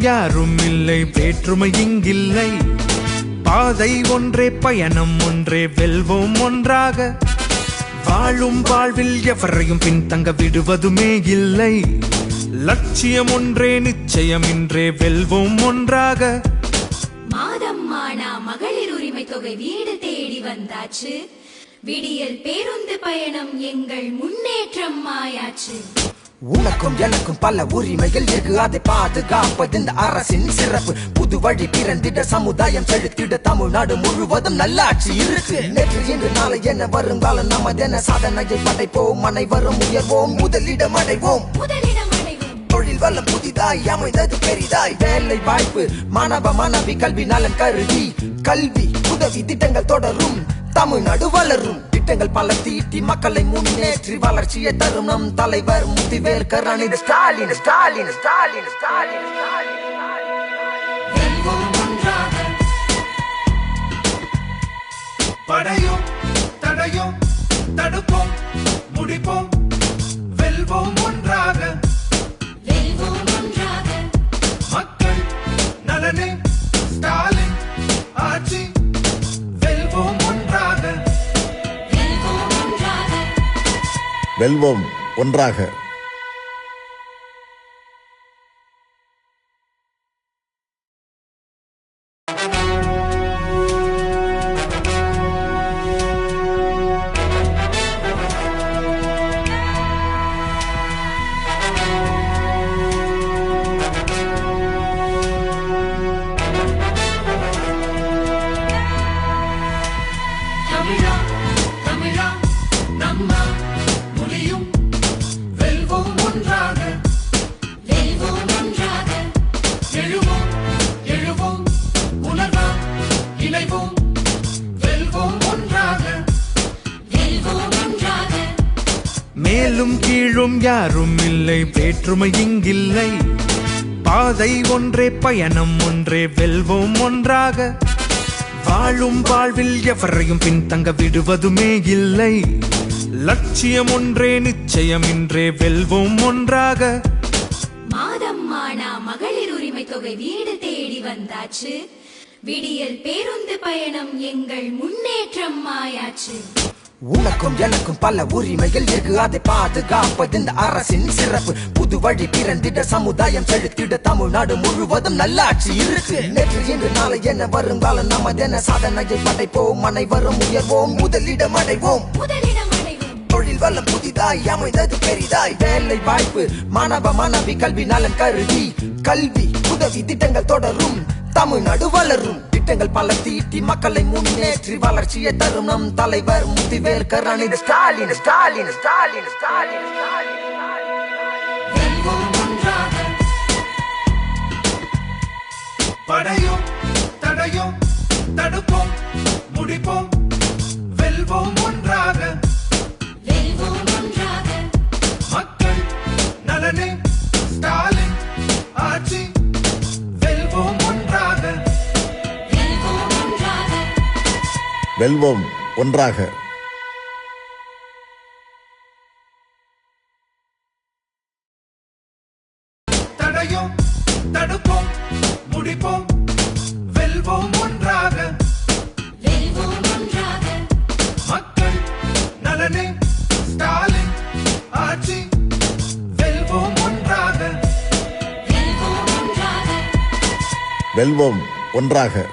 யாரும் இல்லை, வேற்றுமை இங்கில்லை. பாதை ஒன்றே, பயணம் ஒன்றே, வெல்வோம் ஒன்றாக. வாழும் வாழ்வில் எவரையும் பின்தங்க விடுவதுமே இல்லை. லட்சியம் ஒன்றே, நிச்சயம் இன்றே, வெல்வோம் ஒன்றாக. மாதம் மானா மகளிர் உரிமை தொகை வீடு தேடி வந்தாச்சு. விடியல் பேருந்து பயணம் எங்கள் முன்னேற்றம் ஆயாச்சு. உனக்கும் எனக்கும் பல உரிமைகள் இருக்கு, அதை பாதுகாப்பது இந்த அரசின் சிறப்பு. புது வழி பிறந்திட, சமுதாயம் செலுத்திட, தமிழ்நாடு முழுவதும் நல்லாட்சி இருக்கு. நேற்று இன்று நாளை என வருங்காலம் நமதென சாதனையை படைப்போம். அனைவரும் உயர்வோம், முதலிடம் அடைவோம். தொழில் வளம் புதிதாய் அமைந்தது பெரிதாய். வேலை வாய்ப்பு, மாணவ மாணவி கல்வி நலன் கருதி, கல்வி உதவி திட்டங்கள் தொடரும். தமிழ்நாடு வளரும். திட்டங்கள் பல தீட்டி மக்களை முன்னேற்றி வளர்ச்சியை தரும் நம் தலைவர் முத்துவேல் கருணாநிதி ஸ்டாலின். ஸ்டாலின் ஸ்டாலின் ஸ்டாலின் படையும் தடையும் தடுப்போம், முடிப்போம், வெல்வோம் ஒன்றாக. மக்கள் நலனே ஸ்டாலின் ஆட்சி, வெல்வோம் ஒன்றாக. வெல்வோம் ஒன்றாக. மேலும் கீழும் யாரும் இல்லை, வேற்றுமை இங்கில்லை. பாதை ஒன்றே, பயணம் ஒன்றே, வெல்வோம் ஒன்றாக. வாழும் வாழ்வில் எவரையும் பின்தங்க விடுவதுமே இல்லை. லட்சியம் ஒன்றே, நிச்சயம் இன்றே, வெல்வோம் ஒன்றாக. மாதம் மானா மகளிர் உரிமை தொகை வீடு தேடி வந்தாச்சு. விடியல் பேருந்து பயணம் எங்கள் முன்னேற்றம் ஆயாச்சு. உனக்கும் எனக்கும் பல உரிமைகள் இருக்கு, அதை பாதுகாப்பது இந்த அரசின் சிறப்பு. புது வழி பிறந்திட, சமுதாயம் செலுத்திட, தமிழ்நாடு முழுவதும் நல்லாட்சி இருக்கு. நேற்று இன்று நாளை என வருங்காலம் நமதென சாதனையை படைப்போம். அனைவரும் உயர்வோம், முதலிடம் அடைவோம். தொழில் வளம் புதிதாய் அமைந்தது பெரிதாய். வேலை வாய்ப்பு, மாணவ மாணவி கல்வி நலன் கருதி, கல்வி உதவி திட்டங்கள் தொடரும். தமிழ்நாடு வளரும். திட்டங்கள் பல தீட்டி மக்களை முன்னேற்றி வளர்ச்சியை தரும் நம் தலைவர் முத்துவேல் கருணாநிதி ஸ்டாலின். ஸ்டாலின் ஸ்டாலின் ஸ்டாலின் படையும் தடையும் தடுப்போம், முடிப்போம், வெல்வோம் ஒன்றாக. மக்கள் நலனே ஸ்டாலின் ஆட்சி, வெல்வோம் ஒன்றாக. வெல்வோம் ஒன்றாக. தடையும் தடுப்போம், முடிப்போம், வெல்வோம் ஒன்றாக. மக்கள் நலனே ஸ்டாலின் ஆட்சி, வெல்வோம் ஒன்றாக. வெல்வோம் ஒன்றாக.